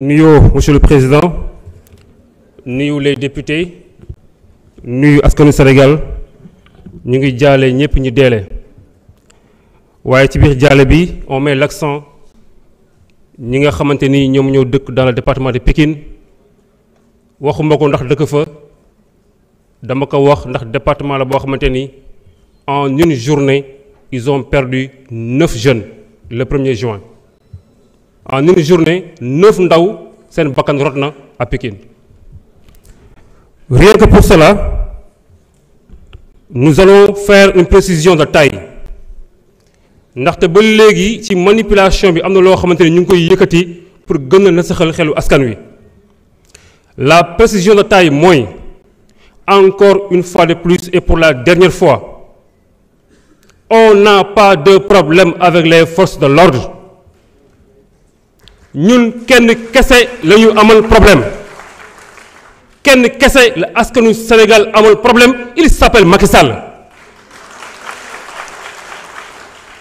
nuyu monsieur le président nuyu les députés nuyu askanu Sénégal ñu ngi jaale ñëpp ñu deele waaye ci biir jaale bi on met l'accent ñi nga xamante ni ñoom ñoo dëkk dans le département de Pikine waxuma ko ndax dëkk fa dama ko wax ndax département la boo xamante ni en une journée ils ont perdu 9 jeunes le 1er juin en une journée 9 ndaw seen bakkan rot na à Pikine. Rien que pour cela nous allons faire une précision de taille ndaxte ba léegi ci manipulation bi am na loo xamante ni ñu ngi koy yëkkati pour gën a nasaxal xelu askan wi. La précision de taille mooy encore une fois de plus et pour la dernière fois on n'a pas de problème avec les forces de l'ordre. ñun kenn kese la ñu amal problème kenn kese la askanu Sénégal amal problème il s'appelle Macky Sall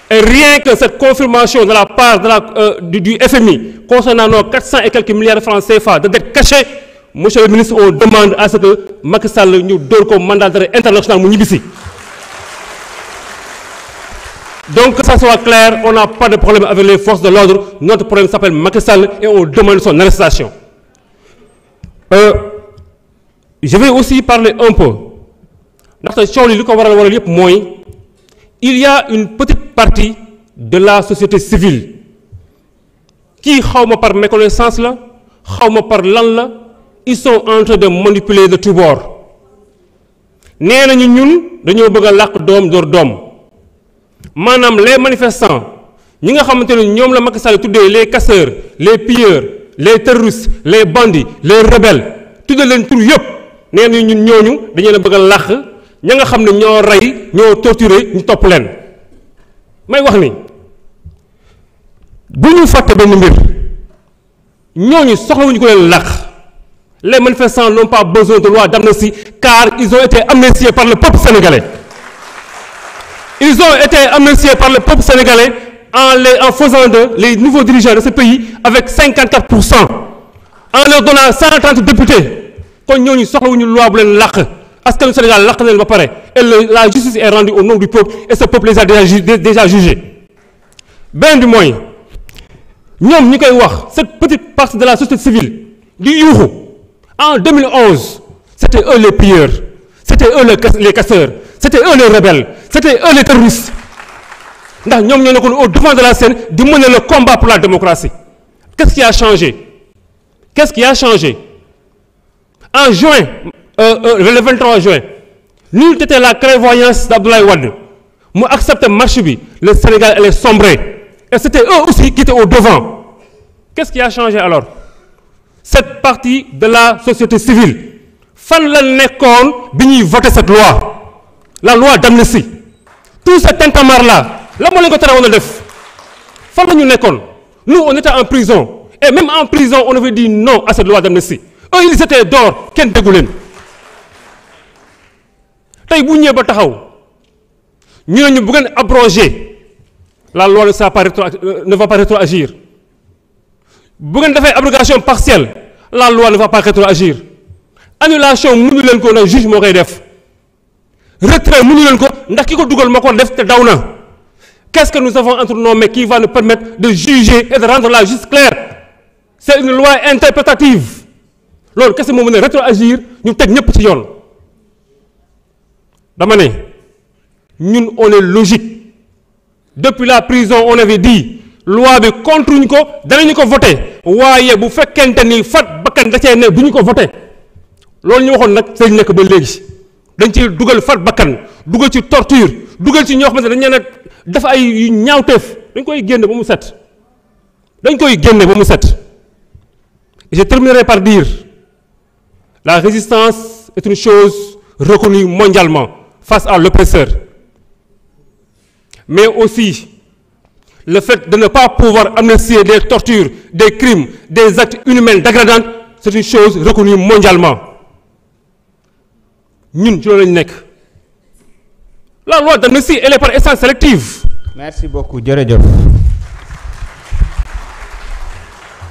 et rien que cette confirmation de la part de du FMI concernant nos 400 et quelques milliards de francs CFA de dette cachée monsieur le ministre on demande à ce que Macky Sall ñu dóor ko mandat d'arrêt international mu ñibbisi. Donc que ça soit clair, on n'a pas de problème avec les forces de l'ordre. Notre problème s'appelle Macky Sall et on demande son arrestation. Je vais aussi parler un peu. Il y a une petite partie de la société civile qui, par méconnaissance, par lan, ils sont en train de manipuler de tous bords. Nous maanaam les manifestants ñi nga xamante ne ñoom la Macky Sall tuddee les casseurs les pilleurs les terroristes les bandits les rebelles tuddee leen tur yëpp nee na ñun ñooñu dañu leen bëgg a làq ña nga xam ne ñoo rey ñoo torturé ñu topp leen may wax ni bu ñu fàtte benn mbir ñooñu soxlawuñu ko leen làq les manifestants n'ont pas besoin de loi d'amnistie car ils ont été amnistiés par le peuple sénégalais. Ils ont été amnistiés par le peuple sénégalais en faisant les nouveaux dirigeants de ce pays avec 54%, en leur donnant 130 députés. Quand nous avons une loi pour les est-ce que le Sénégal l'a pas paré et la justice est rendue au nom du peuple et ce peuple les a déjà jugés. Ben du moins, nous cette petite partie de la société civile, du Yourou, en 2011, c'était eux les pilleurs, c'était eux les casseurs, c'était eux les rebelles, c'était eux les terroristes. Nous sommes au devant de la scène de mener le combat pour la démocratie. Qu'est-ce qui a changé? Qu'est-ce qui a changé? En juin, le 23 juin, nous était la clairvoyance d'Abdoulaye Wade. Moi, accepté marche bi, le Sénégal allait sombrer. Et c'était eux aussi qui étaient au devant. Qu'est-ce qui a changé alors? Cette partie de la société civile. Fan la nekkoon bi ñuy voter cette loi. La loi d'amnistie. Tout cet tintamarre-là, là, nous, on était en prison. Et même en prison, on avait dit non à cette loi d'amnistie. Eux, ils étaient d'or. Ken Degoulen. Nous avons abrogé. La loi ne va pas rétroagir. Si vous avez une abrogation partielle, la loi ne va pas rétroagir. Annulation, nous avons un juge qui def. Retrait, qu'est-ce que nous avons entre nos mains qui va nous permettre de juger et de rendre la justice claire? C'est une loi interprétative. Alors, qu'est-ce que nous devons rétroagir? Nous sommes nous, on est logique. Depuis la prison, on avait dit, loi de contre nous, nous voter. Waye, vous faites qu'un fat bakan d'achene, nous voter. L'on nous a dit, c'est une école. dañ ci dugal fat bakkan dugal ci torture dugal ci ñoo xamante dañ leen def ay ñaawteef dañ koy génne ba mu set et je terminerai par dire la résistance est une chose reconnue mondialement face à l'oppresseur mais aussi le fait de ne pas pouvoir amnistier des tortures des crimes des actes inhumains dégradants c'est une chose reconnue mondialement. La loi d'amnistie, elle est par essence sélective. Merci beaucoup, Djeredjof.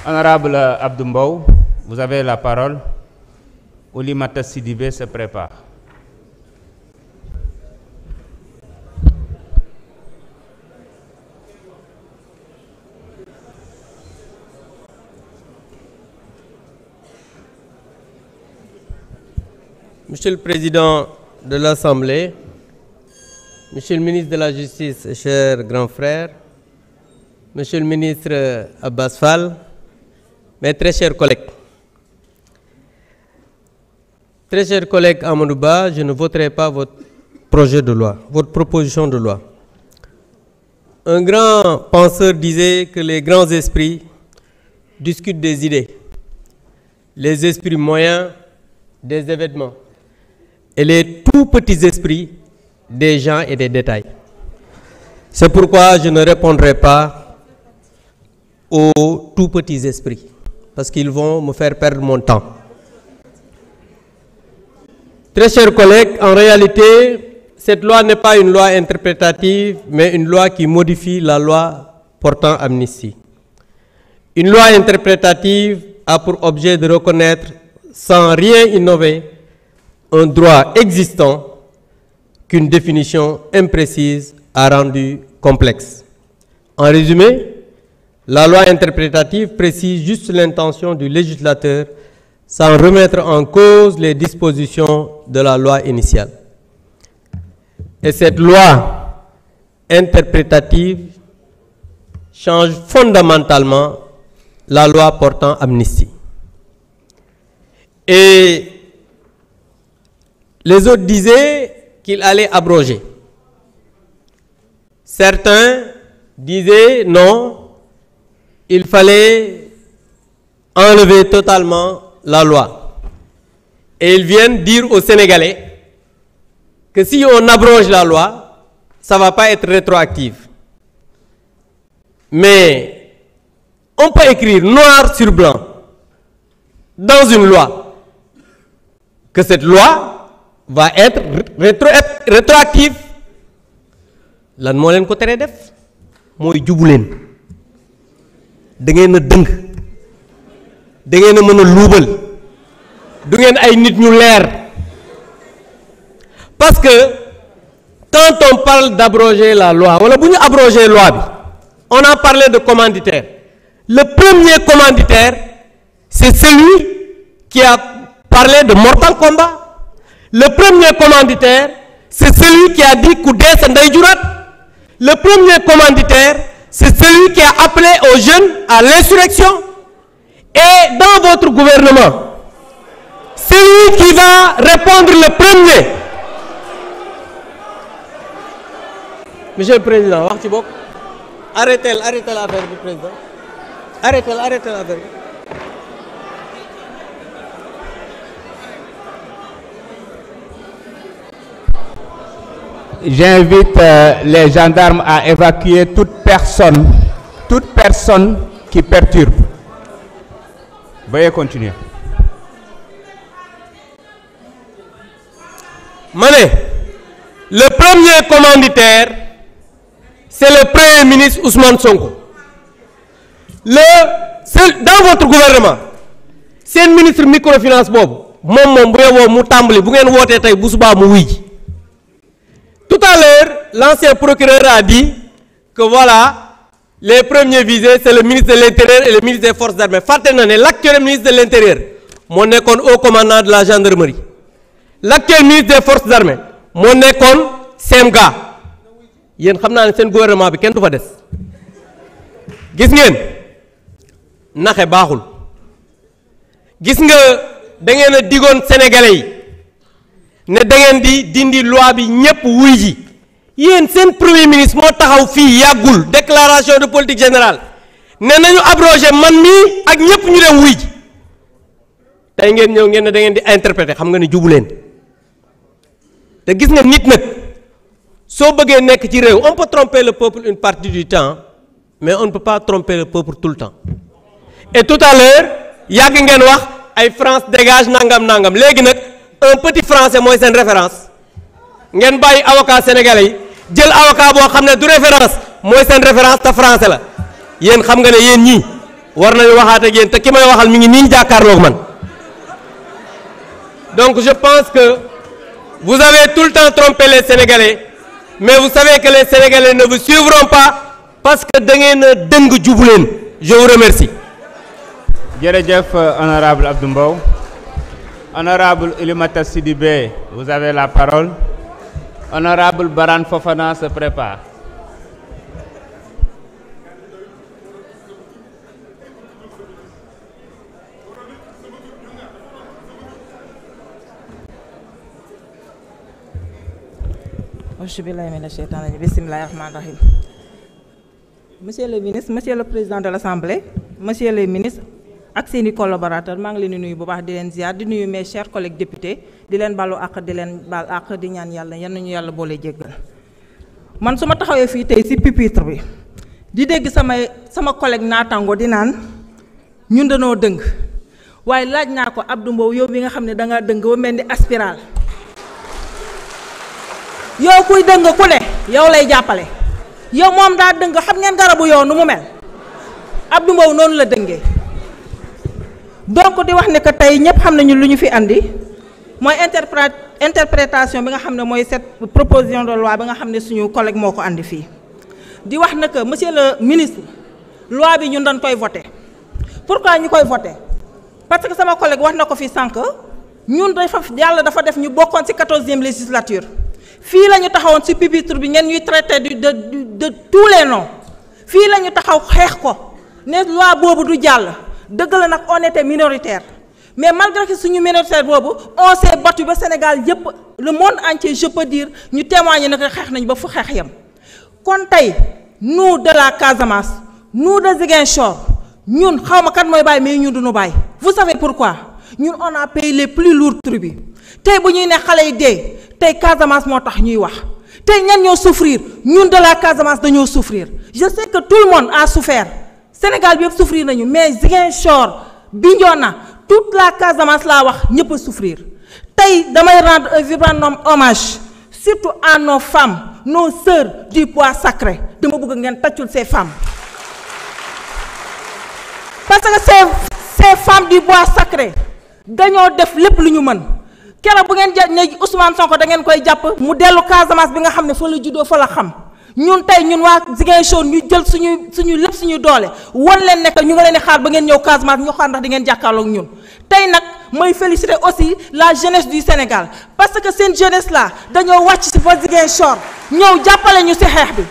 Honorable Abdou Mbow, vous avez la parole. Oulimata Sidibé se prépare. Monsieur le Président de l'Assemblée, Monsieur le ministre de la Justice, cher grand frère, Monsieur le ministre Abbas Fall, mes très chers collègues. Très chers collègues Amadou Ba, je ne voterai pas votre projet de loi, votre proposition de loi. Un grand penseur disait que les grands esprits discutent des idées, les esprits moyens des événements et les tout petits esprits des gens et des détails. C'est pourquoi je ne répondrai pas aux tout petits esprits, parce qu'ils vont me faire perdre mon temps. Très chers collègues, en réalité, cette loi n'est pas une loi interprétative, mais une loi qui modifie la loi portant amnistie. Une loi interprétative a pour objet de reconnaître, sans rien innover, un droit existant qu'une définition imprécise a rendu complexe. En résumé, la loi interprétative précise juste l'intention du législateur sans remettre en cause les dispositions de la loi initiale. Et cette loi interprétative change fondamentalement la loi portant amnistie. Et les autres disaient qu'il allait abroger. Certains disaient non, il fallait enlever totalement la loi. Et ils viennent dire aux Sénégalais que si on abroge la loi, ça ne va pas être rétroactif. Mais on peut écrire noir sur blanc dans une loi que cette loi va être rétroactive. Lan moo leen ko teree def mooy jubu leen da ngeen a dëng da ngeen a mën a luubal du ngeen ay nit ñu leer. Parce que quand on parle d'abroger la loi wala bu ñu abroger loi bi on a parlé de commanditaire. Le premier commanditaire c'est celui qui a parlé de Mortal Kombat. Le premier commanditaire c'est celui qui a dit ku dee sa ndey juraat. Le premier commanditaire c'est celui qui a appelé aux jeunes à l'insurrection. Et dans votre gouvernement, celui qui va répondre le premier. Monsieur le Président, wax ci bokk. Arrêtez l'affaire du Président. Arrêtez l'affaire. J'invite les gendarmes à évacuer toute personne qui perturbe. Veuillez continuer. Mané, le premier commanditaire, c'est le Premier ministre Ousmane Sonko. Dans votre gouvernement, c'est le ministre microfinance Bob. Mom bu yeboo mu tàmbali bu ngeen wootee tey bu subaa mu wuy ji. Tout à l'heure, l'ancien procureur a dit que voilà, les premiers visés, c'est le ministre de l'Intérieur et le ministre des Forces armées. Fàtte na ne l'actuel ministre de l'Intérieur moo nekkoon haut commandant de la gendarmerie. L'actuel ministre des Forces armées moo nekkoon CEMGA. Yéen xam naa ne seen gouvernement bi kenn du fa des. Gis ngeen naxe baaxul. Gis nga da ngeen a digoon Sénégalais yi ne da ngeen di dindi loi bi ñëpp wuy ji. Yéen seen premier ministre moo taxaw fii yàggul déclaration de politique générale ne nañu abroger man mii ak ñëpp ñu dem wuy ji. Tey ngeen ñëw ngeen ne da ngeen di interpréter xam nga ne jubu leen. Te gis nga nit nag soo bëggee nekk ci réew on peut tromper le peuple une partie du temps mais on ne peut pas tromper le peuple tout le temps. Et tout à l'heure yàgg ngeen wax ay France dégage nangam léegi nag un petit français mooy seen référence ngeen bàyyi avocat sénégalais yi jël avocat boo xam ne du référence mooy seen référence te français la. Yéen xam nga ne yéen ñii war nañu waxaat ak yéen te ki may waxal mi ngi nii jàkkaarloog man. Donc je pense que vous avez tout le temps trompé les Sénégalais, mais vous savez que les Sénégalais ne vous suivront pas parce que da ngeen a dëng jubu leen. Je vous remercie. Jërëjëf honorable Abdou Mbow. Honorable Oulimata Sidibé, vous avez la parole. Honorable Baran Fofana se prépare. Bismillahirrahmanirrahim. Monsieur le ministre, monsieur le président de l'Assemblée, monsieur le ministre ak seeni collaborateurs, maa ngi leen di nuyu bu baax di leen ziar di nuyu mes chers collègues députés di leen balu ak di leen bal ak di ñaan yàlla yan nañu yàlla boole jéggal. Man su ma taxawee fii tey ci pupitre bi di dégg sama collègue naatango di naan ñun dañoo dëng waaye laaj naa ko Abdou Mbow yow bi nga xam ne da nga dëng ba mel ni aspiral. yow kuy dëng ku ne yow lay jàppale yow moom daa dëng xam ngeen garabu yow nu mu mel Abdou Mbow noonu la dëngee donc di wax ne que tey ñëpp xam nañu lu ñu fi andi mooy interprétation bi nga xam ne mooy cette proposition de loi bi nga xam ne suñu collègue moo ko andi fii di wax ne que monsieur le ministre loi bi ñun dañ koy voté pourquoi ñu koy voté parce que sama collègue wax na ko fi sànq ñun yàlla dafa def ñu bokkoon ci 14e législature. fii la ñu taxawoon ci pupitre bi ngeen ñuy traité de tous les noms fii la ñu taxaw xeex ko ne loi boobu du jàll dëgg la nag on était minoritaire mais malgré que suñu minoritaire boobu on s'est battu ba Sénégal yépp le monde entier je peux dire ñu témoigner ne ko xeex nañ ba fu xeex yam kon tey nous de la Casamance nous de Ziguinchor ñun xaw ma kat mooy bàyyi mais ñun duñu bàyyi vous savez pourquoi ñun on a payé les plus lourds tributs tey bu ñuy ne xale yi dee tey Casamance moo tax ñuy wax tey ñan ñoo souffrir ñun de la Casamance dañoo souffrir je sais que tout le monde a souffert Sénégal bi yëpp souffrir nañu mais Ziguinchor Bignona toute la Casamance laa wax ñëpp a souffrir tey damay rendre un vibrant hommage surtout à nos femmes nos sœurs du bois sacré dama bëgg ngeen tàccul ces femmes parce que ces femmes du bois sacré dañoo def lépp lu ñu mën keroog bu ngeen ne Ousmane Sonko da ngeen koy jàpp mu dellu Casamance bi nga xam ne fa la juddoo fa la xam ñun tey ñun waa Ziguinchor ñu jël suñu lépp suñu doole wan leen ne que ñu nga leen di xaar ba ngeen ñëw Casamance ñu xaar ndax di ngeen jàkkaarloog ñun tey nag may féliciter aussi la jeunesse du Sénégal parce que seen jeunesse là dañoo wàcc ci fa Ziguinchor ñëw jàppale ñu ci xeex bi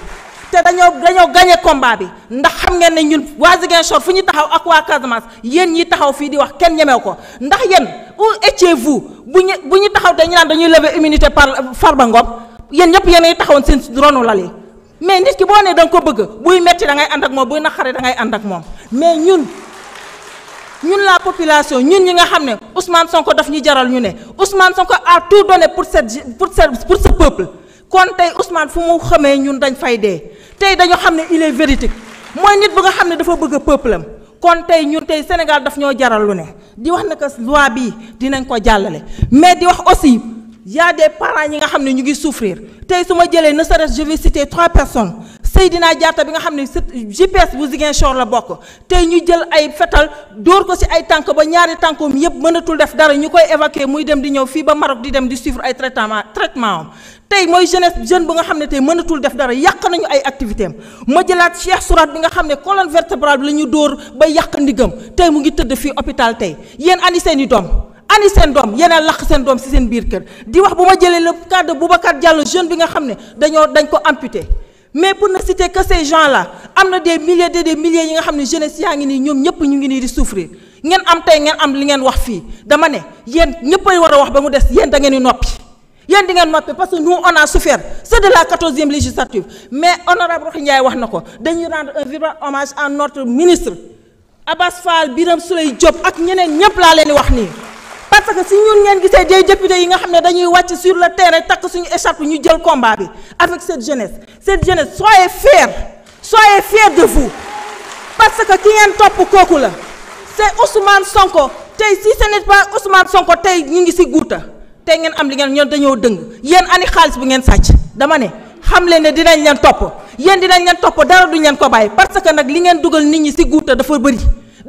te dañoo gagné combat bi ndax xam ngeen ne ñun waa Ziguinchor fu ñu taxaw ak waa Casamance yéen ñi taxaw fii di wax kenn ñemew ko ndax yéen où étiez-vous bu ñu taxaw te ñu naan dañuy lever immunité par Farba Ngom yéen ñëpp yéen ay taxawoon seen ronu lal yi mais nit ki boo nee da nga ko bëgg buy metti da ngay ànd ak moom buy naqare da ngay ànd ak moom mais ñun la population ñun ñi nga xam ne Ousmane Sonko daf ñu jaral ñu ne Ousmane Sonko a tout donné pour ce peuple kon tey Ousmane fu mu xamee ñun dañ fay dee tey dañoo xam ne il est véridique mooy nit bu nga xam ne dafa bëgg a peuple am kon tey ñun tey Sénégal daf ñoo jaral lu ne di wax ne que loi bii dinañ ko jàllale mais di wax aussi y a des parents yi nga xam ne ñu ngi souffrir tey su ma jëlee ne serait-ce je vais citer 3 personnes Seydina Diatta bi nga xam ne GPS bu Ziguinchor la bokk tey ñu jël ay fetal dóor ko ci ay tànk ba ñaari tànkoom yépp mënatul def dara ñu koy évacuer muy dem di ñëw fii ba Maroc di dem di suivre ay traitement am tey mooy jeune bu nga xam ne tey mënatul def dara yàq nañu ay activité am ma jëlaat Cheikh Sourat bi nga xam ne colonne vertébrale bi la ñu dóor ba yàq ndigam tey mu ngi tëdd fii hôpital tey yéen ani seeni doom ani seen doom yéen a laq seen doom ci seen biir kër di wax bu ma jëlee le cas de Boubacar Diallo jeune bi nga xam ne dañ ko amputé mais pour ne citer que ces gens là am na des milliers yi nga xam ne jeunesse yaa ngi nii ñoom ñëpp ñu ngi nii di souffrir ngeen am tey ngeen am li ngeen wax fii dama ne yéen ñëpp a war a wax ba mu des yéen da ngeen di noppi yéen di ngeen noppi parce que nous on a souffert c'est de la 14e législature mais honorable Rokhaya Ndiaye wax na ko dañuy rendre un vibrant hommage à notre ministre Abass Fall Birame Souleye Diop ak ñeneen ñëpp laa leen di wax nii parce que si ñun ngeen gisee des députés yi nga xam ne dañuy wàcc sur le terrain takk suñu écharpe ñu jël combat bi avec cette jeunesse soyez fiers de vous parce que ki ngeen topp kooku la c'est Ousmane Sonko tey si ce n'est pas Ousmane Sonko tey ñu ngi si guuta tey ngeen am li ngeen ñoom dañoo dëng yéen ani xaalis bu ngeen sàcc dama ne xam leen ne dinañ leen topp yéen dinañ leen topp dara duñ leen ko bàyyi parce que nag li ngeen dugal nit ñi si guuta dafa bëri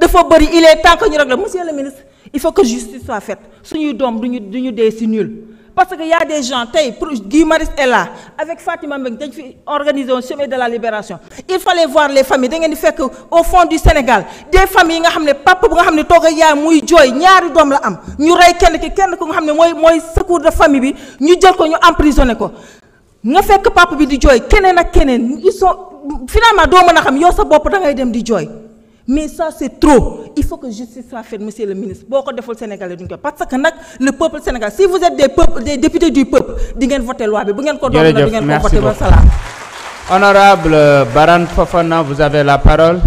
dafa bëri il est temps que ñu régler monsieur le ministre il faut que justice soit faite suñuy doom duñu dee si nul parce que y a des gens tey pour Guy Marius est là avec Fatima Mbengue dañ fi organiser un chemin de la libération il fallait voir les familles da ngeen di fekk au fond du Sénégal des familles yi nga xam ne papa bu nga xam ne toog ak yaay muy jooy ñaari doom la am ñu rey kenn ku nga xam ne mooy secours de famille bi ñu jël ko ñu emprisonné ko nga fekk papa bi di jooy keneen ak keneen ils sont finalement doo mën a xam yow sa bopp da ngay dem di jooy mais ça c'est trop il faut que justice soit faite monsieur le ministre boo ko deful Sénégalais duñ ko parce que nag le peuple sénégalais si vous êtes des députés du peuple di ngeen voter loi bi bu ngeen ko doon di ngeen ko voter ba salaam. Honorable Baran Fofana, vous avez la parole.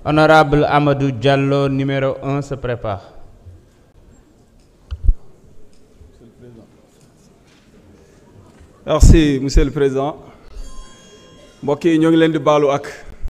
Honorable Amadou Diallo, numéro 1, se prépare. Merci monsieur le président mbokk yi ñoo ngi leen di baalu ak